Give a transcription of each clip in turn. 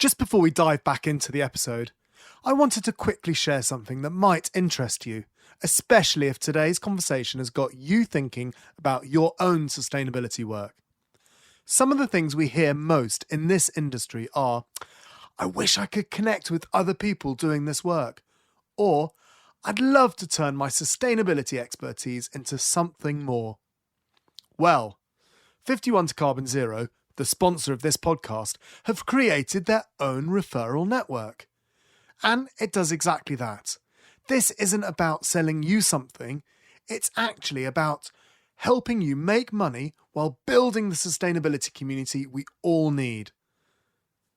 Just before we dive back into the episode, I wanted to quickly share something that might interest you, especially if today's conversation has got you thinking about your own sustainability work. Some of the things we hear most in this industry are, I wish I could connect with other people doing this work, or I'd love to turn my sustainability expertise into something more. Well, 51 to Carbon Zero, the sponsor of this podcast, have created their own referral network. And it does exactly that. This isn't about selling you something, it's actually about helping you make money while building the sustainability community we all need.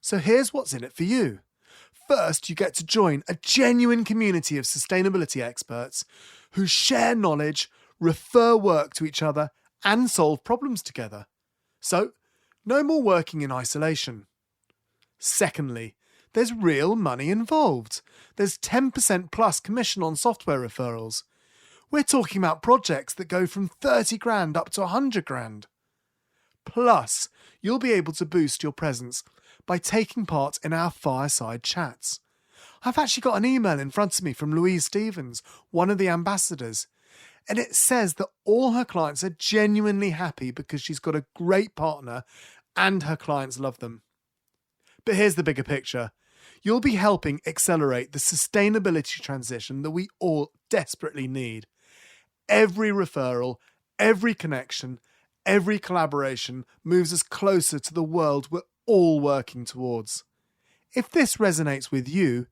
So here's what's in it for you. First, you get to join a genuine community of sustainability experts who share knowledge, refer work to each other, and solve problems together. So, no more working in isolation. Secondly, there's real money involved. There's 10% plus commission on software referrals. We're talking about projects that go from 30 grand up to 100 grand. Plus, you'll be able to boost your presence by taking part in our fireside chats. I've actually got an email in front of me from Louise Stevens, one of the ambassadors, and it says that all her clients are genuinely happy because she's got a great partner and her clients love them. But here's the bigger picture. You'll be helping accelerate the sustainability transition that we all desperately need. Every referral, every connection, every collaboration moves us closer to the world we're all working towards. If this resonates with you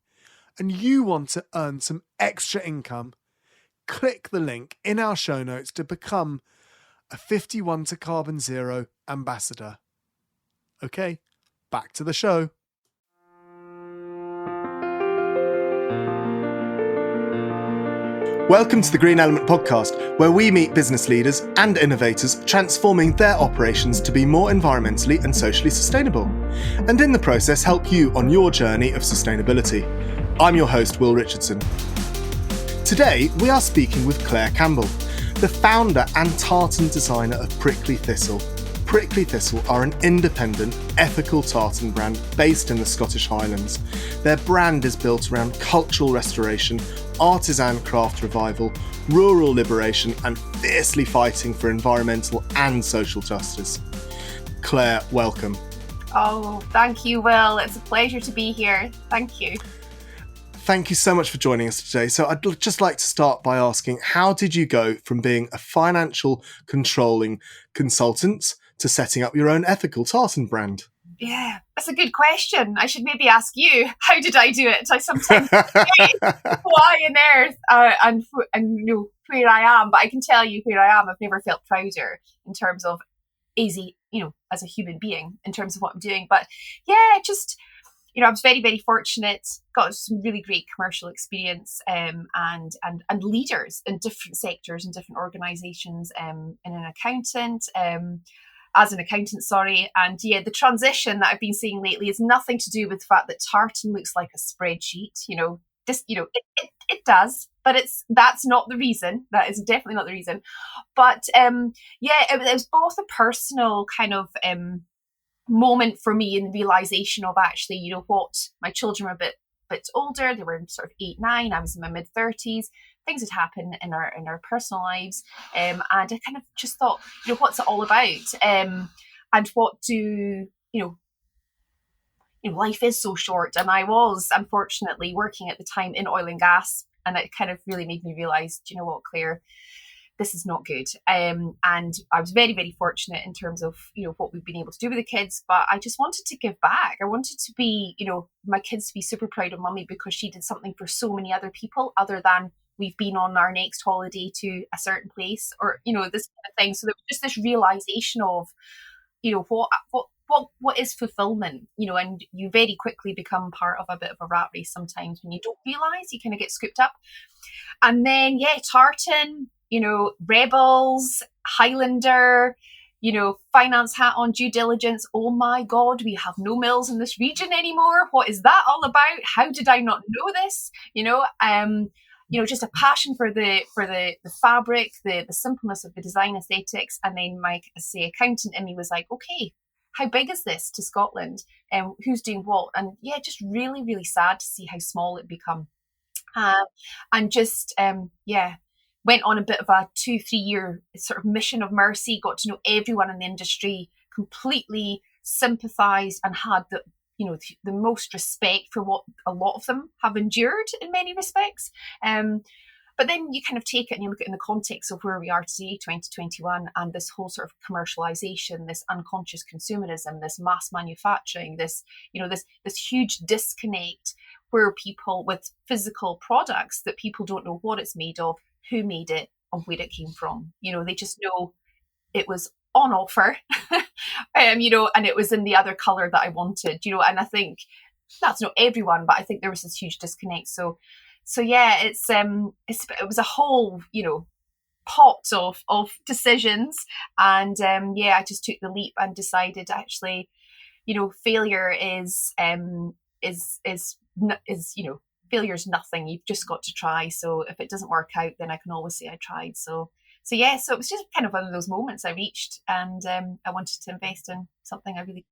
and you want to earn some extra income, click the link in our show notes to become a 51 to Carbon Zero ambassador. Okay, back to the show. Welcome to the Green Element podcast, where we meet business leaders and innovators transforming their operations to be more environmentally and socially sustainable, and in the process help you on your journey of sustainability. I'm your host, Will Richardson. Today, we are speaking with Clare Campbell, the founder and tartan designer of Prickly Thistle. Prickly Thistle are an independent, ethical tartan brand based in the Scottish Highlands. Their brand is built around cultural restoration, artisan craft revival, rural liberation, and fiercely fighting for environmental and social justice. Clare, welcome. Oh, thank you, Will. It's a pleasure to be here. Thank you. Thank you so much for joining us today. So I'd just like to start by asking, how did you go from being a financial controlling consultant to setting up your own ethical tartan brand? Yeah, that's a good question. I should maybe ask you, how did I do it? I sometimes say, why on earth and you know where I am, but I can tell you where I am. I've never felt prouder in terms of easy, as a human being, in terms of what I'm doing. But yeah, just, I was very, very fortunate, got some really great commercial experience and leaders in different sectors and different organisations, and an accountant, as an accountant, and yeah, the transition that I've been seeing lately is nothing to do with the fact that tartan looks like a spreadsheet. It does, but that's not the reason. That is definitely not the reason. But it was both a personal kind of moment for me in the realization of actually, what my children were a bit older. They were sort of 8, 9. I was in my mid 30s. Things had happened in our personal lives, and I kind of just thought, what's it all about? And what do life is so short. And I was unfortunately working at the time in oil and gas, and it kind of really made me realize, do you know what, Clare, this is not good. And I was very, very fortunate in terms of, what we've been able to do with the kids, but I just wanted to give back. I wanted to be, my kids to be super proud of mummy because she did something for so many other people other than we've been on our next holiday to a certain place or, this kind of thing. So there was just this realization of, what is fulfillment, and you very quickly become part of a bit of a rat race sometimes when you don't realize, you kind of get scooped up. And then, tartan, rebels, Highlander, finance hat on, due diligence. Oh my God, we have no mills in this region anymore. What is that all about? How did I not know this? Just a passion for the fabric, the simpleness of the design aesthetics. And then my, accountant in me was like, okay, how big is this to Scotland? Who's doing what? And yeah, just really, really sad to see how small it become. And just, went on a bit of a 2-3 year sort of mission of mercy, got to know everyone in the industry, completely sympathized and had the most respect for what a lot of them have endured in many respects. But then you kind of take it and you look at it in the context of where we are today, 2021, and this whole sort of commercialization, this unconscious consumerism, this mass manufacturing, this huge disconnect where people with physical products that people don't know what it's made of, who made it, and where it came from. They just know it was on offer, and it was in the other color that I wanted, and I think that's not everyone, but I think there was this huge disconnect. So yeah, it was a whole, pot of decisions, and I just took the leap and decided actually, failure is failure's nothing. You've just got to try. So if it doesn't work out, then I can always say I tried. So it was just kind of one of those moments I reached, and I wanted to invest in something I really.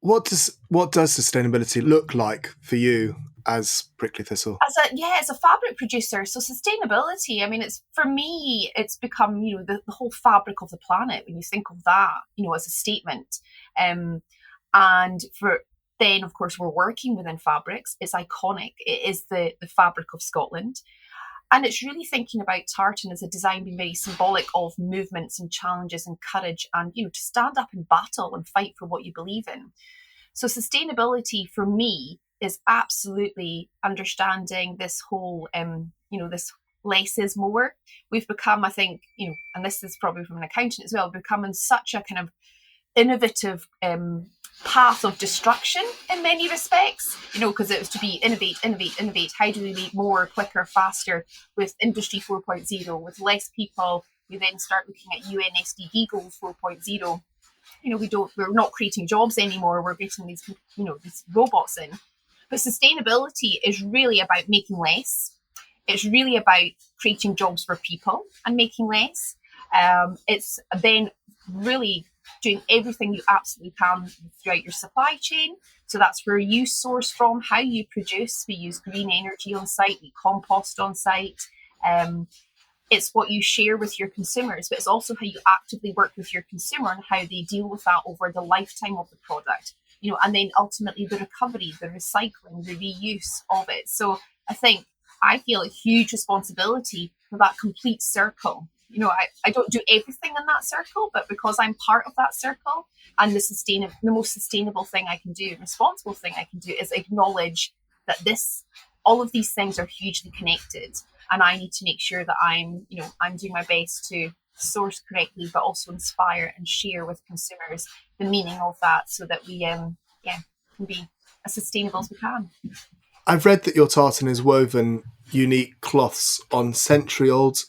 What does sustainability look like for you as Prickly Thistle? As a fabric producer, so sustainability, I mean, for me, it's become, the whole fabric of the planet when you think of that, as a statement. And then, of course, we're working within fabrics. It's iconic. It is the fabric of Scotland. And it's really thinking about tartan as a design being very symbolic of movements and challenges and courage and, to stand up and battle and fight for what you believe in. So sustainability for me is absolutely understanding this whole, this less is more. We've become, I think, and this is probably from an accountant as well, becoming such a kind of innovative path of destruction in many respects, because it was to be innovate. How do we make more, quicker, faster with Industry 4.0, with less people? We then start looking at UN SDG goals 4.0. We're not creating jobs anymore. We're getting these robots in. But sustainability is really about making less. It's really about creating jobs for people and making less. It's then really doing everything you absolutely can throughout your supply chain. So that's where you source from, how you produce. We use green energy on site, we compost on site. It's what you share with your consumers, but it's also how you actively work with your consumer and how they deal with that over the lifetime of the product, and then ultimately the recovery, the recycling, the reuse of it. So I feel a huge responsibility for that complete circle. I don't do everything in that circle, but because I'm part of that circle, and the most sustainable thing I can do, responsible thing I can do, is acknowledge that all of these things are hugely connected, and I need to make sure that I'm doing my best to source correctly, but also inspire and share with consumers the meaning of that, so that we can be as sustainable as we can. I've read that your tartan is woven unique cloths on century-old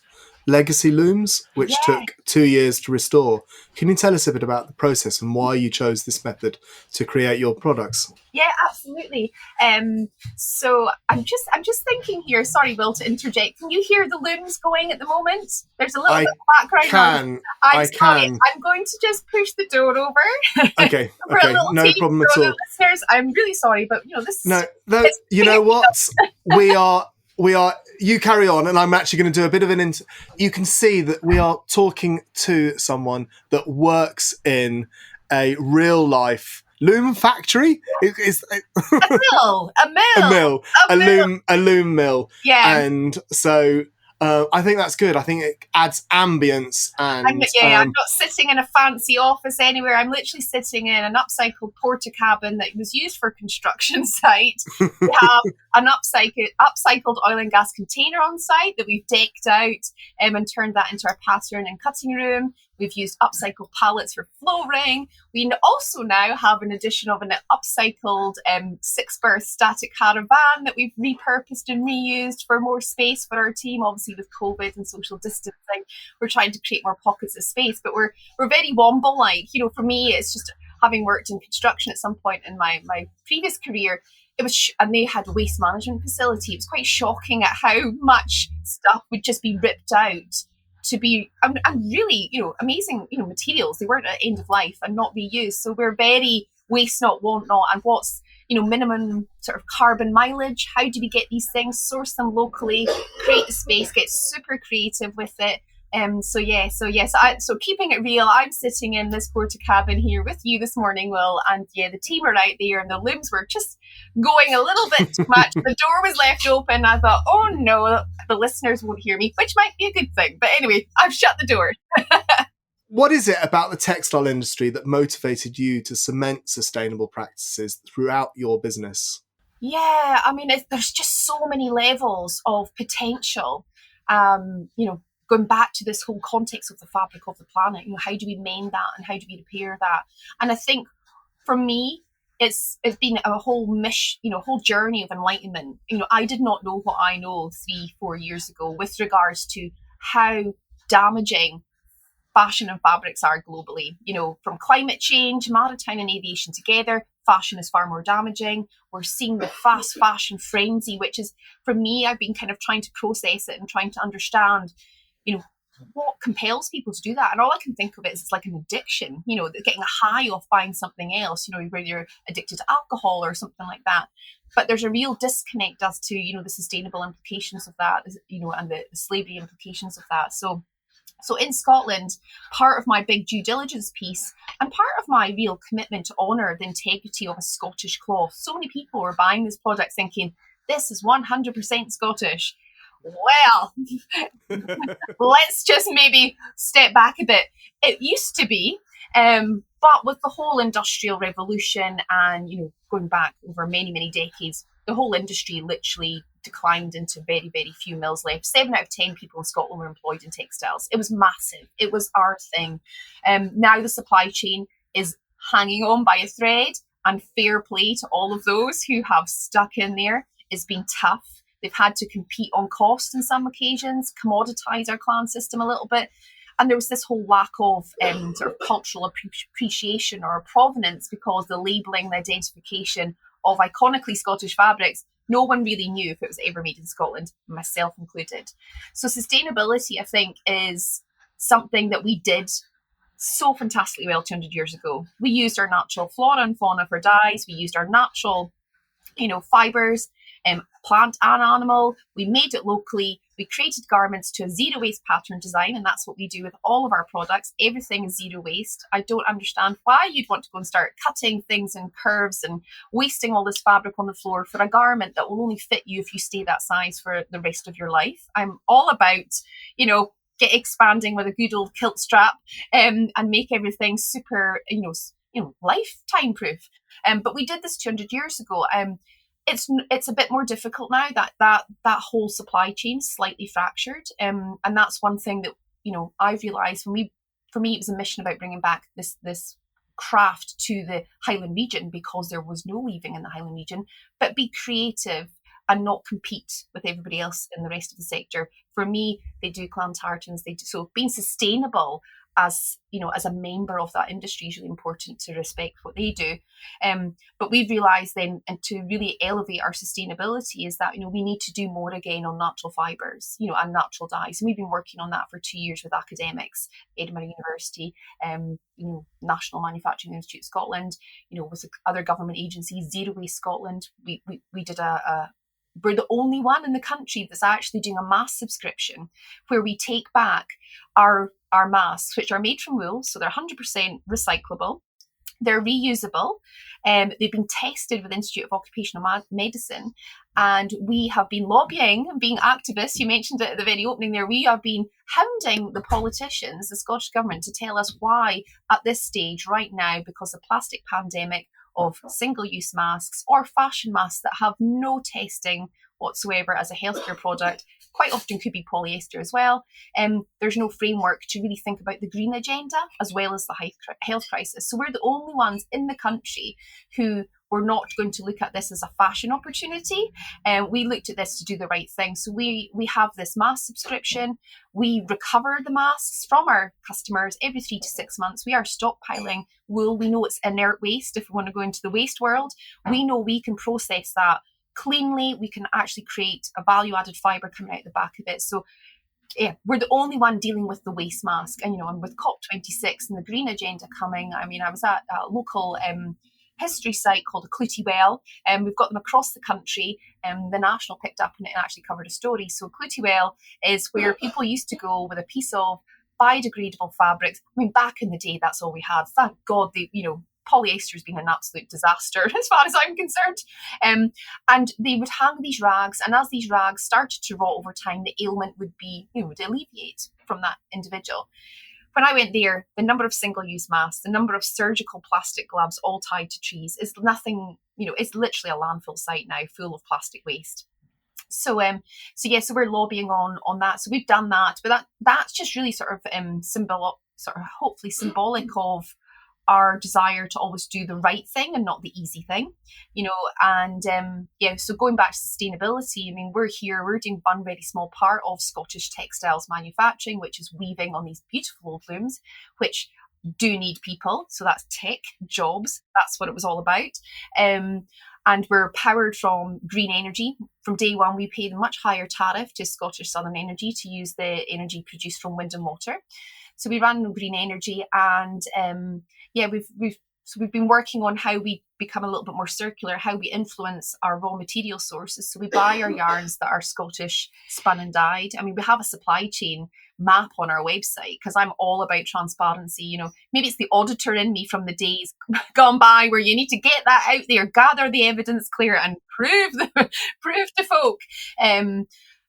legacy looms, which took 2 years to restore. Can you tell us a bit about the process and why you chose this method to create your products? Yeah, absolutely. So I'm just thinking here. Sorry, Will, to interject. Can you hear the looms going at the moment? There's a little bit of background noise. I'm sorry. I'm going to just push the door over. Okay. No problem at all. Listeners, I'm really sorry, but this. No. You know what? We are. You carry on, and I'm actually going to do a bit of an. You can see that we are talking to someone that works in a real life loom factory. A loom mill. Yeah. And so I think that's good. I think it adds ambience. And I'm not sitting in a fancy office anywhere. I'm literally sitting in an upcycled porta cabin that was used for a construction site. We have an upcycled oil and gas container on site that we've decked out and turned that into our pattern and cutting room. We've used upcycled pallets for flooring. We also now have an addition of an upcycled 6-berth static caravan that we've repurposed and reused for more space for our team. Obviously, with COVID and social distancing, we're trying to create more pockets of space. But we're very Womble-like. For me, it's just having worked in construction at some point in my previous career. It was, and they had a waste management facility. It was quite shocking at how much stuff would just be ripped out to be and really, amazing, materials. They weren't at end of life and not reused. So we're very waste not, want not, and what's minimum sort of carbon mileage. How do we get these things? Source them locally, create the space, get super creative with it. So keeping it real, I'm sitting in this porta cabin here with you this morning, Will, and the team are out there and the looms were just going a little bit too much. The door was left open. I thought, oh no, the listeners won't hear me, which might be a good thing. But anyway, I've shut the door. What is it about the textile industry that motivated you to cement sustainable practices throughout your business? Yeah, I mean, there's just so many levels of potential. Going back to this whole context of the fabric of the planet, how do we mend that and how do we repair that? And I think for me, it's been a whole whole journey of enlightenment. I did not know what I know 3-4 years ago with regards to how damaging fashion and fabrics are globally. From climate change, maritime and aviation together, fashion is far more damaging. We're seeing the fast fashion frenzy, which is, for me, I've been kind of trying to process it and trying to understand, what compels people to do that. And all I can think of it is it's like an addiction, getting a high off buying something else, where you're addicted to alcohol or something like that. But there's a real disconnect as to, the sustainable implications of that, and the slavery implications of that. So in Scotland, part of my big due diligence piece and part of my real commitment to honour the integrity of a Scottish cloth, so many people were buying this product thinking, this is 100% Scottish. Well, let's just maybe step back a bit. It used to be, but with the whole industrial revolution and, going back over many, many decades, the whole industry literally declined into very, very few mills left. 7 out of 10 people in Scotland were employed in textiles. It was massive. It was our thing. Now the supply chain is hanging on by a thread, and fair play to all of those who have stuck in there. It's been tough. They've had to compete on cost in some occasions, commoditize our clan system a little bit. And there was this whole lack of sort of cultural appreciation or provenance, because the labelling, the identification of iconically Scottish fabrics, no one really knew if it was ever made in Scotland, myself included. So sustainability, I think, is something that we did so fantastically well 200 years ago. We used our natural flora and fauna for dyes. We used our natural, fibres, plant and animal. We made it locally. We created garments to a zero waste pattern design, and that's what we do with all of our products. Everything is zero waste. I don't understand why you'd want to go and start cutting things in curves and wasting all this fabric on the floor for a garment that will only fit you if you stay that size for the rest of your life. I'm all about, get expanding with a good old kilt strap, and make everything super, lifetime proof. But we did this 200 years ago. It's a bit more difficult now that whole supply chain slightly fractured, and that's one thing that I've realised. For me it was a mission about bringing back this craft to the Highland region, because there was no weaving in the Highland region, but be creative and not compete with everybody else in the rest of the sector. For me, they do clan tartans. So being sustainable as a member of that industry is really important, to respect what they do. But we've realised then, and to really elevate our sustainability, is that we need to do more again on natural fibres, and natural dyes. And we've been working on that for 2 years with academics, Edinburgh University, National Manufacturing Institute Scotland, with other government agencies, Zero Waste Scotland. We did we're the only one in the country that's actually doing a mass subscription where we take back our masks, which are made from wool, so they're 100% recyclable. They're reusable. They've been tested with the Institute of Occupational Medicine, and we have been lobbying and being activists. You mentioned it at the very opening there. We have been hounding the politicians, the Scottish Government, to tell us why at this stage right now, because of the plastic pandemic, of single-use masks or fashion masks that have no testing whatsoever as a healthcare product, quite often could be polyester as well. There's no framework to really think about the green agenda as well as the health crisis. So we're the only ones in the country who were not going to look at this as a fashion opportunity. We looked at this to do the right thing. So we have this mask subscription. We recover the masks from our customers every 3 to 6 months. We are stockpiling wool. We know it's inert waste. If we want to go into the waste world, we know we can process that cleanly. We can actually create a value-added fibre coming out the back of it. So we're the only one dealing with the waste mask. And, and with COP26 and the green agenda coming, I mean, I was at a local history site called the Clutie Well, and we've got them across the country. The National picked up on it and actually covered a story. So Clutie Well is where people used to go with a piece of biodegradable fabrics. I mean, back in the day, that's all we had. Thank God polyester has been an absolute disaster as far as I'm concerned. And they would hang these rags, and as these rags started to rot over time, the ailment would alleviate from that individual. When I went there, the number of single-use masks, the number of surgical plastic gloves all tied to trees is nothing, it's literally a landfill site now full of plastic waste. So we're lobbying on that. So we've done that, but that's just really sort of hopefully symbolic of our desire to always do the right thing and not the easy thing, and so going back to sustainability, I mean, we're doing one very small part of Scottish textiles manufacturing, which is weaving on these beautiful looms, which do need people. So that's tech jobs. That's what it was all about. And we're powered from green energy. From day one, we paid a much higher tariff to Scottish Southern Energy to use the energy produced from wind and water. So we ran on green energy, and we've been working on how we become a little bit more circular, how we influence our raw material sources. So we buy our yarns that are Scottish spun and dyed. I mean, we have a supply chain map on our website because I'm all about transparency. Maybe it's the auditor in me from the days gone by where you need to get that out there, gather the evidence, Clare, and prove to folk.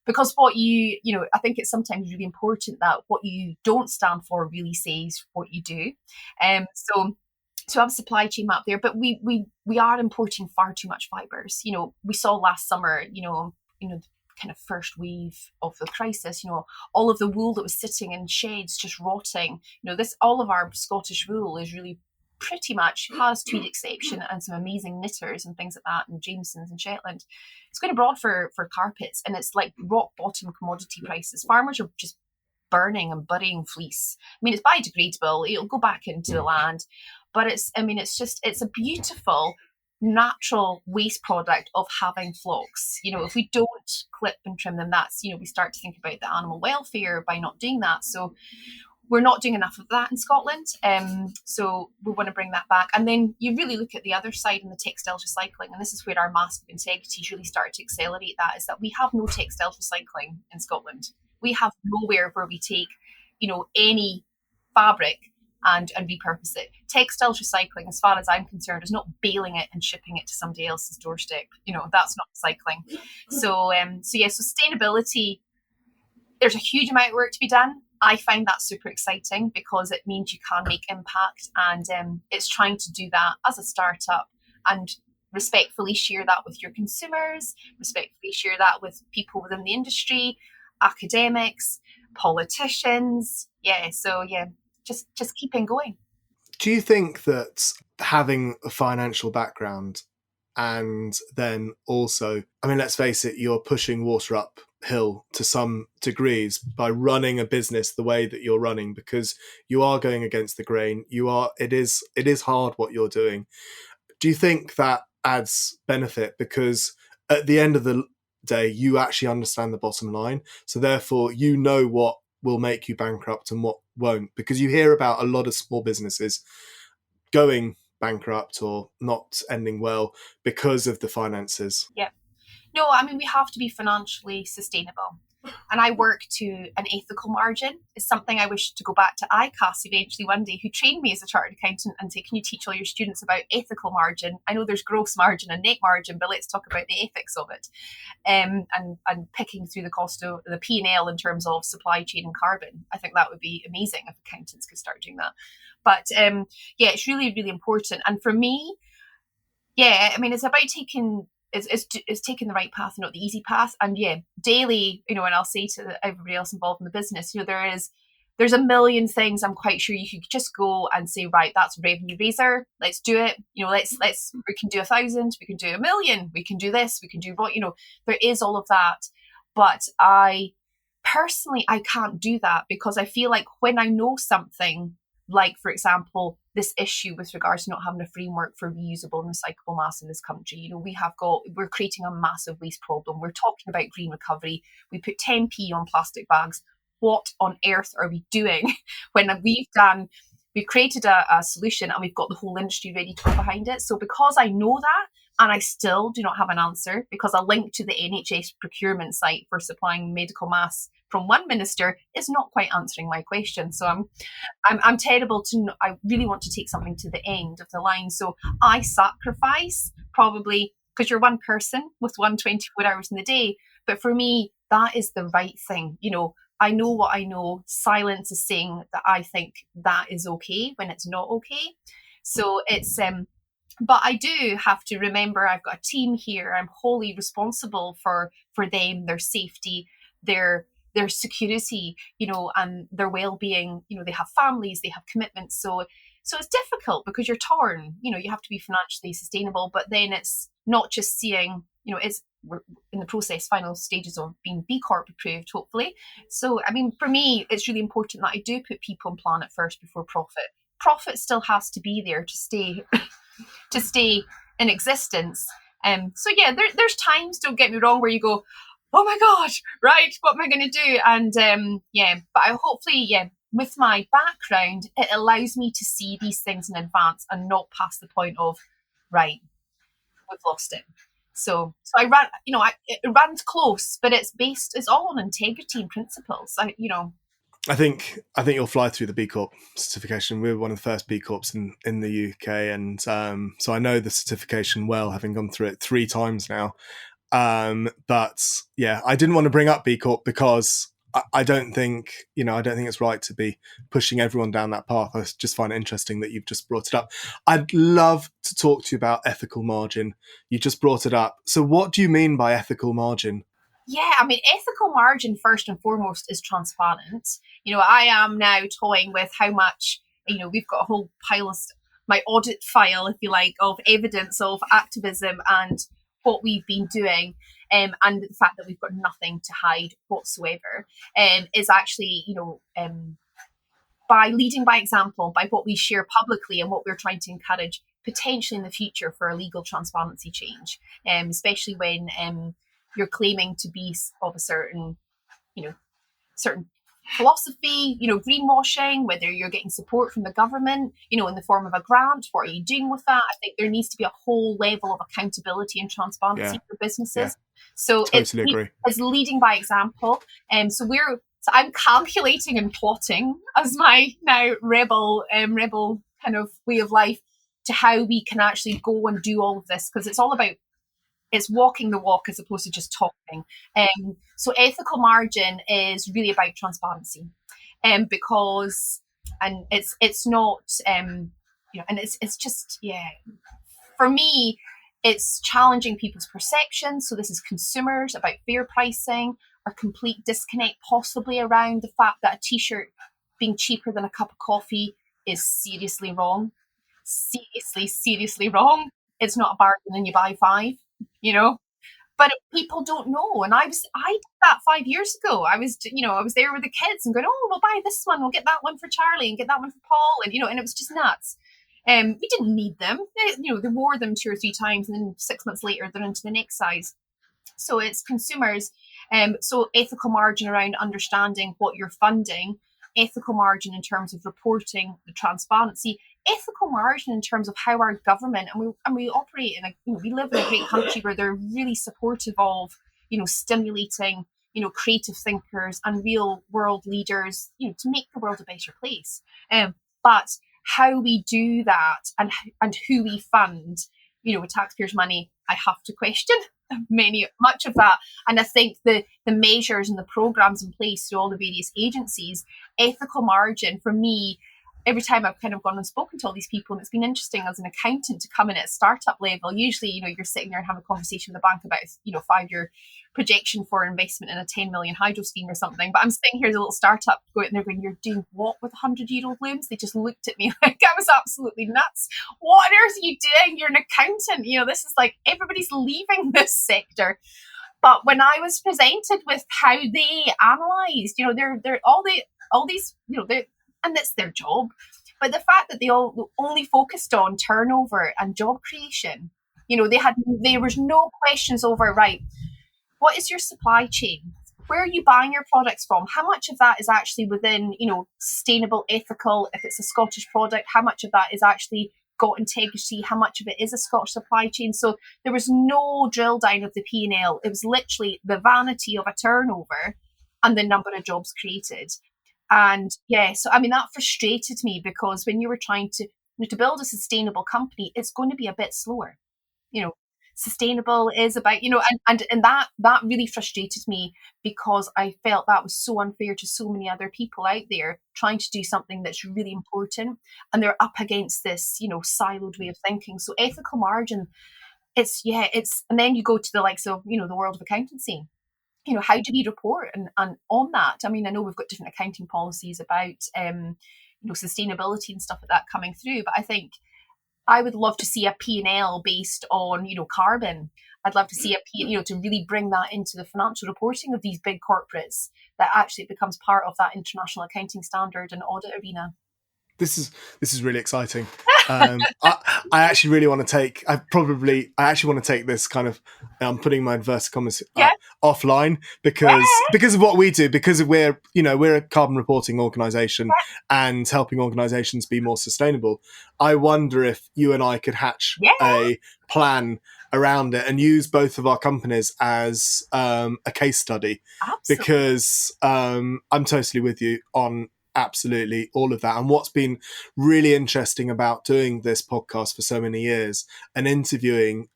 Because what I think it's sometimes really important that what you don't stand for really says what you do. So I have a supply chain map there, but we are importing far too much fibres. We saw last summer, the kind of first wave of the crisis, all of the wool that was sitting in sheds just rotting. All of our Scottish wool is really pretty much has tweed exception and some amazing knitters and things like that, and Jamesons and Shetland. It's going abroad for carpets, and it's like rock bottom commodity prices. Farmers are just burning and burying fleece. I mean, it's biodegradable, it'll go back into the land, but it's a beautiful natural waste product of having flocks. If we don't clip and trim them, that's, we start to think about the animal welfare by not doing that. So we're not doing enough of that in Scotland. So we want to bring that back. And then you really look at the other side in the textiles recycling, and this is where our mask of integrity really started to accelerate that, is that we have no textiles recycling in Scotland. We have nowhere where we take, any fabric and repurpose it. Textiles recycling, as far as I'm concerned, is not baling it and shipping it to somebody else's doorstep. That's not recycling. So sustainability, there's a huge amount of work to be done. I find that super exciting because it means you can make impact, and it's trying to do that as a startup and respectfully share that with your consumers, respectfully share that with people within the industry, academics, politicians. Just keeping going. Do you think that having a financial background, and then also, I mean, let's face it, you're pushing water uphill to some degrees by running a business the way that you're running, because you are going against the grain. It is hard what you're doing. Do you think that adds benefit? Because at the end of the day, you actually understand the bottom line. So therefore, what will make you bankrupt and what won't, because you hear about a lot of small businesses going bankrupt or not ending well because of the finances. Yeah. No, I mean, we have to be financially sustainable. And I work to an ethical margin. It's something I wish to go back to ICAS eventually one day, who trained me as a chartered accountant and say, can you teach all your students about ethical margin? I know there's gross margin and net margin, but let's talk about the ethics of it. And picking through the cost of the P&L in terms of supply chain and carbon. I think that would be amazing if accountants could start doing that. But it's really, really important. And for me, I mean, it's about taking the right path and not the easy path. And daily, and I'll say to everybody else involved in the business, there's a million things I'm quite sure you could just go and say, right, that's a revenue raiser, let's do it. We can do 1,000, we can do 1,000,000, we can do this, we can do what, there is all of that. But I personally can't do that, because I feel like when I know something, like, for example, this issue with regards to not having a framework for reusable and recyclable masks in this country, we're creating a massive waste problem. We're talking about green recovery. We put 10p on plastic bags. what on earth are we doing when we've created a solution and we've got the whole industry ready to go behind it. So because I know that, and I still do not have an answer, because a link to the NHS procurement site for supplying medical masks from one minister is not quite answering my question. So I'm terrible to. I really want to take something to the end of the line. So I sacrifice, probably, because you're one person with 124 hours in the day. But for me, that is the right thing. I know what I know. Silence is saying that I think that is okay when it's not okay. So it's but I do have to remember I've got a team here. I'm wholly responsible for them, their safety, their security, and their well-being. They have families, they have commitments. So it's difficult because you're torn. You have to be financially sustainable, but then it's not just seeing, we're in the process, final stages of being B Corp approved, hopefully. So, for me, it's really important that I do put people and planet first before profit. Profit still has to be there to stay in existence. So yeah, there's times, don't get me wrong, where you go, oh my God, right, what am I going to do? And but I hopefully, with my background, it allows me to see these things in advance and not past the point of, right, we've lost it. So I ran, it runs close, but it's all on integrity and principles. I think you'll fly through the B Corp certification. We were one of the first B Corps in the UK, and so I know the certification well, having gone through it 3 times now. But yeah, I didn't want to bring up B Corp because I don't think it's right to be pushing everyone down that path. I just find it interesting that you've just brought it up. I'd love to talk to you about ethical margin. You just brought it up. So what do you mean by ethical margin? Yeah, ethical margin, first and foremost, is transparent. I am now toying with how much, we've got a whole pile of my audit file, if you like, of evidence of activism and what we've been doing, and the fact that we've got nothing to hide whatsoever, is actually, by leading by example, by what we share publicly and what we're trying to encourage potentially in the future for a legal transparency change, especially when you're claiming to be of a certain philosophy, greenwashing, whether you're getting support from the government, in the form of a grant. What are you doing with that? I think there needs to be a whole level of accountability and transparency for businesses. Yeah. So totally agree. It's leading by example. So I'm calculating and plotting as my now rebel kind of way of life to how we can actually go and do all of this, because it's walking the walk as opposed to just talking. So ethical margin is really about transparency, because, and it's not, and it's just, for me, it's challenging people's perceptions. So this is consumers, about fair pricing, a complete disconnect possibly around the fact that a t-shirt being cheaper than a cup of coffee is seriously wrong. Seriously wrong. It's not a bargain and you buy 5. But people don't know. And I did that 5 years ago. I was there with the kids and going, oh, we'll buy this one, we'll get that one for Charlie and get that one for Paul, and and it was just nuts. We didn't need them. They wore them 2 or 3 times, and then 6 months later they're into the next size. So it's consumers. So ethical margin around understanding what you're funding, ethical margin in terms of reporting, the transparency, ethical margin in terms of how our government, and we operate we live in a great country where they're really supportive of, stimulating, creative thinkers and real world leaders, to make the world a better place. But how we do that and who we fund, with taxpayers' money, I have to question much of that. And I think the measures and the programs in place through all the various agencies, ethical margin for me, every time I've kind of gone and spoken to all these people, and it's been interesting as an accountant to come in at a startup level. Usually, you're sitting there and having a conversation with the bank about, 5-year projection for investment in a 10 million hydro scheme or something. But I'm sitting here as a little startup going, you're doing what with 100-euro looms? They just looked at me like I was absolutely nuts. What on earth are you doing? You're an accountant. This is like, everybody's leaving this sector. But when I was presented with how they analysed, they're all these, and that's their job. But the fact that they all only focused on turnover and job creation, there was no questions over, right, what is your supply chain? where are you buying your products from? How much of that is actually within, sustainable, ethical? If it's a Scottish product, how much of that is actually got integrity? How much of it is a Scottish supply chain? So there was no drill down of the P&L. It was literally the vanity of a turnover and the number of jobs created. And so that frustrated me, because when you were trying to build a sustainable company, it's going to be a bit slower. Sustainable is about, and that really frustrated me, because I felt that was so unfair to so many other people out there trying to do something that's really important, and they're up against this, siloed way of thinking. So ethical margin, it's, and then you go to the likes of, the world of accountancy. How do we report and on that? I mean, I know we've got different accounting policies about, sustainability and stuff like that coming through, but I think I would love to see a P&L based on, carbon. I'd love to see to really bring that into the financial reporting of these big corporates, that actually becomes part of that international accounting standard and audit arena. This is really exciting. I actually really want to take. I actually want to take this kind of. I'm putting my inverted commas offline, because of what we do, because we're a carbon reporting organisation and helping organisations be more sustainable. I wonder if you and I could hatch a plan around it and use both of our companies as a case study. Absolutely. Because I'm totally with you on absolutely all of that. And what's been really interesting about doing this podcast for so many years and interviewing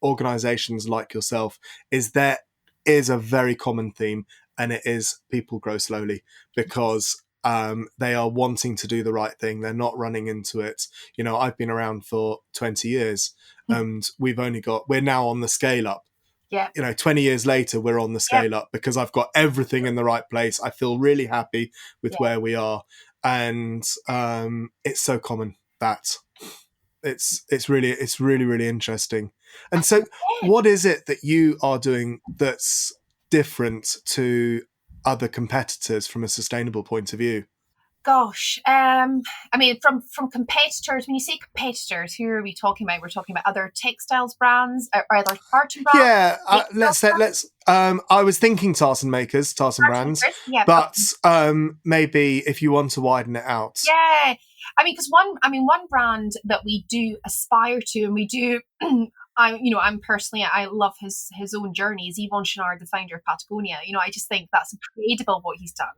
organizations like yourself is there is a very common theme, and it is people grow slowly, because they are wanting to do the right thing. They're not running into it. I've been around for 20 years and we're now on the scale up. 20 years later, we're on the scale up, because I've got everything in the right place. I feel really happy with where we are. And it's so common that it's really, really interesting. And so what is it that you are doing that's different to other competitors from a sustainable point of view? Gosh, from competitors, when you say competitors, who are we talking about? We're talking about other textiles brands, or other tartan brands? Yeah, let's. I was thinking tartan brands, but maybe if you want to widen it out. Yeah, because one brand that we do aspire to, and we do. I love his own journey, is E143, the founder of Patagonia. I just think that's incredible what he's done.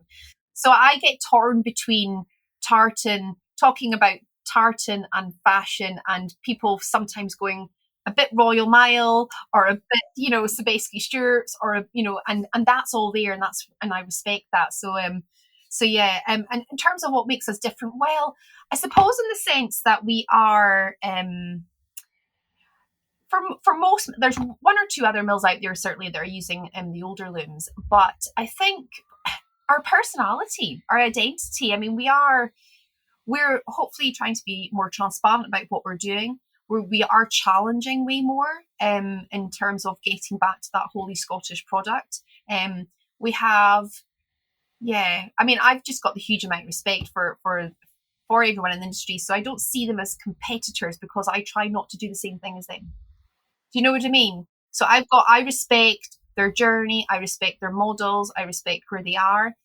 So I get torn between talking about tartan and fashion, and people sometimes going a bit Royal Mile or a bit, Sebastian Stewart's, or and that's all there, and I respect that. And in terms of what makes us different, well, I suppose in the sense that we are for most, there's one or two other mills out there certainly that are using the older looms, but I think our personality, our identity, we're hopefully trying to be more transparent about what we're doing. We are challenging way more in terms of getting back to that wholly Scottish product. We have, I've just got the huge amount of respect for everyone in the industry. So I don't see them as competitors, because I try not to do the same thing as them. Do you know what I mean? So I respect their journey, I respect their models, I respect where they are,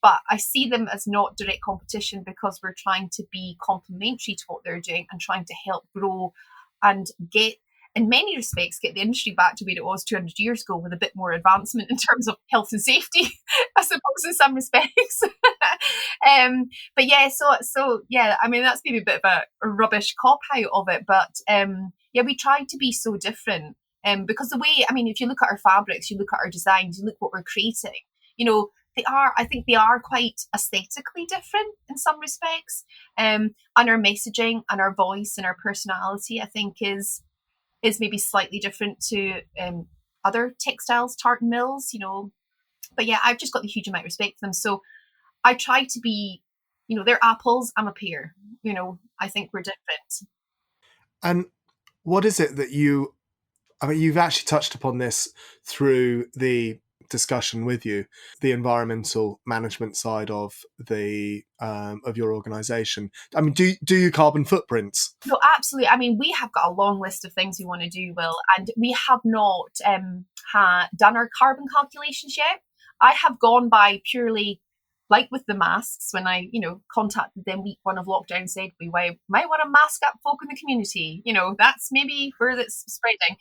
but I see them as not direct competition, because we're trying to be complementary to what they're doing and trying to help grow and get, in many respects, get the industry back to where it was 200 years ago, with a bit more advancement in terms of health and safety, I suppose, in some respects. But that's maybe a bit of a rubbish cop-out of it, but we try to be so different. Because the way, if you look at our fabrics, you look at our designs, you look what we're creating, I think they are quite aesthetically different in some respects. And our messaging and our voice and our personality, I think, is maybe slightly different to other textiles, tartan mills, But I've just got the huge amount of respect for them. So I try to be, they're apples, I'm a pear. I think we're different. And what is it that you've actually touched upon this through the discussion with you, the environmental management side of the of your organization. Do you carbon footprints? No, absolutely. We have got a long list of things we want to do, Will, and we have not done our carbon calculations yet. I have gone by purely, like with the masks, when I, contacted them week 1 of lockdown, said we might want to mask up folk in the community. That's maybe where that's spreading.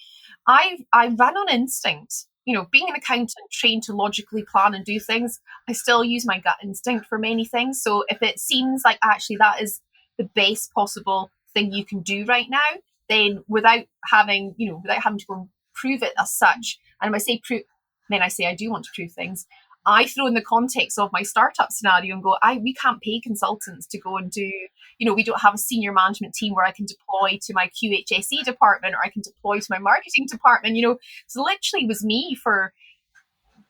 I run on instinct. Being an accountant trained to logically plan and do things, I still use my gut instinct for many things. So if it seems like actually that is the best possible thing you can do right now, then without having to go and prove it as such, and when I say prove, then I say I do want to prove things, I throw in the context of my startup scenario and go, we can't pay consultants to go and do, we don't have a senior management team where I can deploy to my QHSE department, or I can deploy to my marketing department. So literally it was me for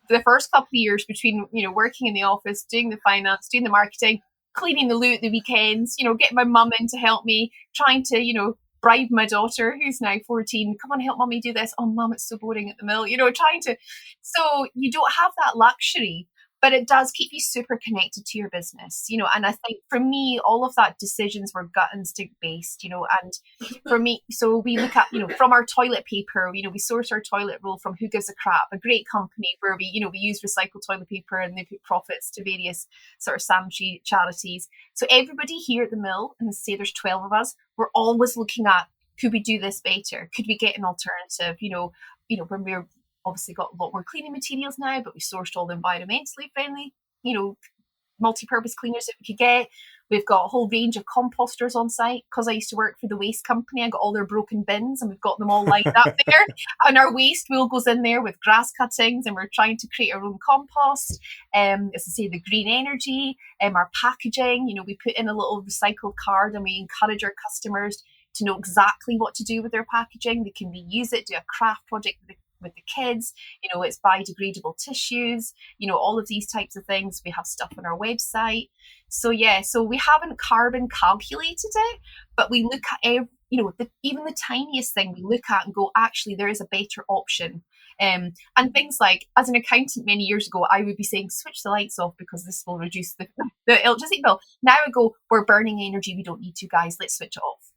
the first couple of years between, working in the office, doing the finance, doing the marketing, cleaning the loo at the weekends, getting my mum in to help me, trying to, bribe my daughter, who's now 14, come on, help mommy do this. Oh, mum, it's so boring at the mill, trying to. So you don't have that luxury, but it does keep you super connected to your business, and I think for me, all of that decisions were gut instinct based, and for me, so we look at, from our toilet paper, we source our toilet roll from Who Gives a Crap, a great company where we use recycled toilet paper, and they put profits to various sort of sanitary charities. So everybody here at the mill, and say there's 12 of us, we're always looking at, could we do this better? Could we get an alternative? When we're obviously got a lot more cleaning materials now, but we sourced all the environmentally friendly, multi-purpose cleaners that we could get. We've got a whole range of composters on site. Because I used to work for the waste company, I got all their broken bins, and we've got them all lined up there. And our waste wheel goes in there with grass cuttings, and we're trying to create our own compost. As I say, the green energy, our packaging, we put in a little recycled card, and we encourage our customers to know exactly what to do with their packaging. They can reuse it, do a craft project with the kids, it's biodegradable tissues, all of these types of things. We have stuff on our website. So we haven't carbon calculated it, but we look at even the tiniest thing we look at and go, actually, there is a better option. And things like, as an accountant many years ago, I would be saying, switch the lights off because this will reduce the electricity bill. Now I go, we're burning energy we don't need to, guys, let's switch it off.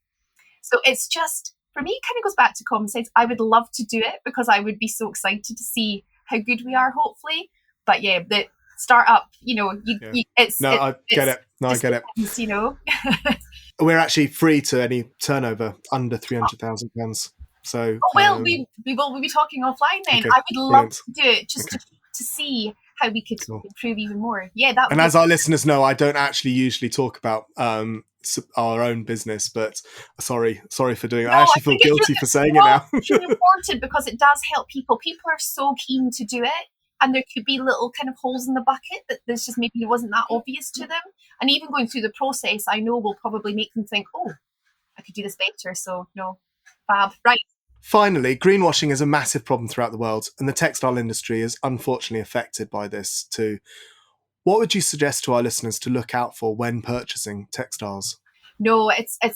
So it's just, for me, it kind of goes back to common sense. I would love to do it because I would be so excited to see how good we are, hopefully. But yeah, the startup, I get it. I get it. We're actually free to any turnover under £300,000. So we will be talking offline then. Okay, I would love to do it just to see how we could improve even more. Yeah, that. And as our listeners know, I don't actually usually talk about our own business, but sorry for doing it. I actually feel guilty for saying it now. It's really important because it does help people. People are so keen to do it, and there could be little kind of holes in the bucket that there's just maybe wasn't that obvious to them. And even going through the process, I know will probably make them think, oh, I could do this better. So fab, right. Finally, greenwashing is a massive problem throughout the world, and the textile industry is unfortunately affected by this too. What would you suggest to our listeners to look out for when purchasing textiles? No, it's. I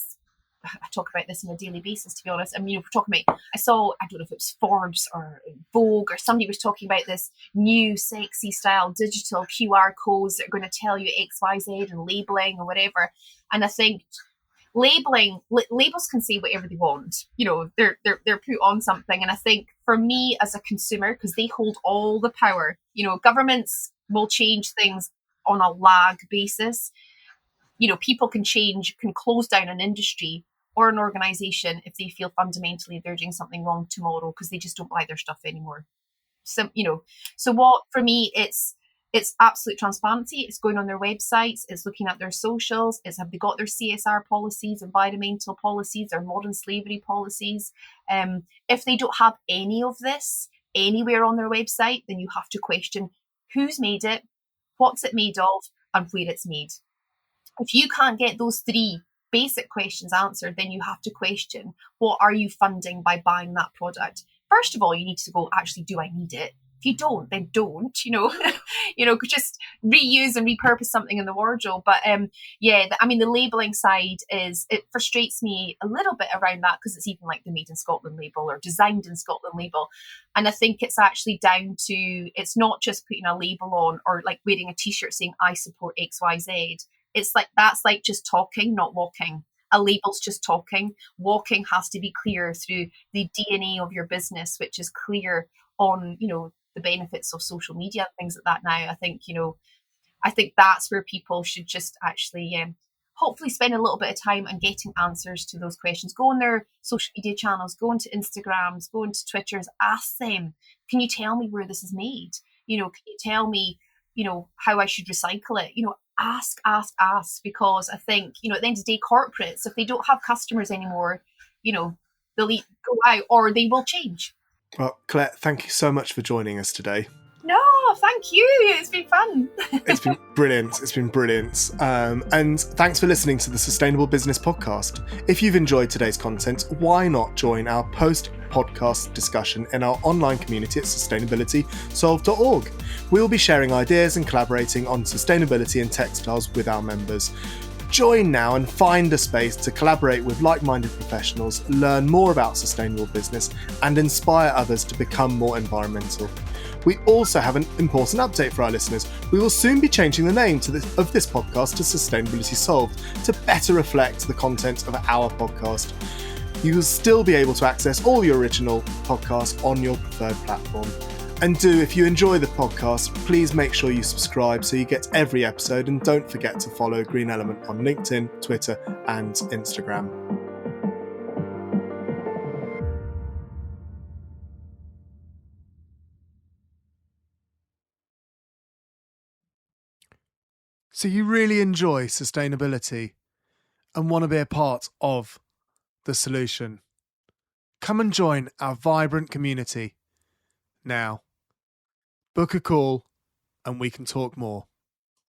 talk about this on a daily basis, to be honest. I mean, we're talking about, I don't know if it was Forbes or Vogue or somebody was talking about this new sexy style digital QR codes that are going to tell you X, Y, Z and labeling or whatever. And I think labels can say whatever they want. They're put on something. And I think for me as a consumer, because they hold all the power, governments will change things on a lag basis. People can close down an industry or an organization if they feel fundamentally they're doing something wrong tomorrow because they just don't buy their stuff anymore. So, so what for me, it's absolute transparency. It's going on their websites. It's looking at their socials. It's have they got their CSR policies, environmental policies, their modern slavery policies. If they don't have any of this anywhere on their website, then you have to question who's made it, what's it made of, and where it's made. If you can't get those 3 basic questions answered, then you have to question, what are you funding by buying that product? First of all, you need to go, actually, do I need it? If you don't, then don't, just reuse and repurpose something in the wardrobe. But the labeling side it frustrates me a little bit around that because it's even like the Made in Scotland label or Designed in Scotland label. And I think it's actually down to, it's not just putting a label on or like wearing a t-shirt saying I support XYZ. It's like, that's like just talking, not walking. A label's just talking. Walking has to be clear through the DNA of your business, which is clear on, the benefits of social media and things like that now. I think that's where people should just actually hopefully spend a little bit of time on getting answers to those questions. Go on their social media channels, go into Instagrams, go into Twitters, ask them, can you tell me where this is made? Can you tell me, how I should recycle it? Ask, because I think, at the end of the day, corporates, if they don't have customers anymore, they'll go out or they will change. Well, Claire, thank you so much for joining us today. No, thank you. It's been fun. It's been brilliant. And thanks for listening to the Sustainable Business Podcast. If you've enjoyed today's content, why not join our post-podcast discussion in our online community at sustainabilitysolved.org. We'll be sharing ideas and collaborating on sustainability and textiles with our members. Join now and find a space to collaborate with like-minded professionals, learn more about sustainable business, and inspire others to become more environmental. We also have an important update for our listeners. We will soon be changing the name of this podcast to Sustainability Solved to better reflect the content of our podcast. You will still be able to access all your original podcasts on your preferred platform. And if you enjoy the podcast, please make sure you subscribe so you get every episode, and don't forget to follow Green Element on LinkedIn, Twitter, and Instagram. So you really enjoy sustainability and want to be a part of the solution? Come and join our vibrant community now. Book a call and we can talk more.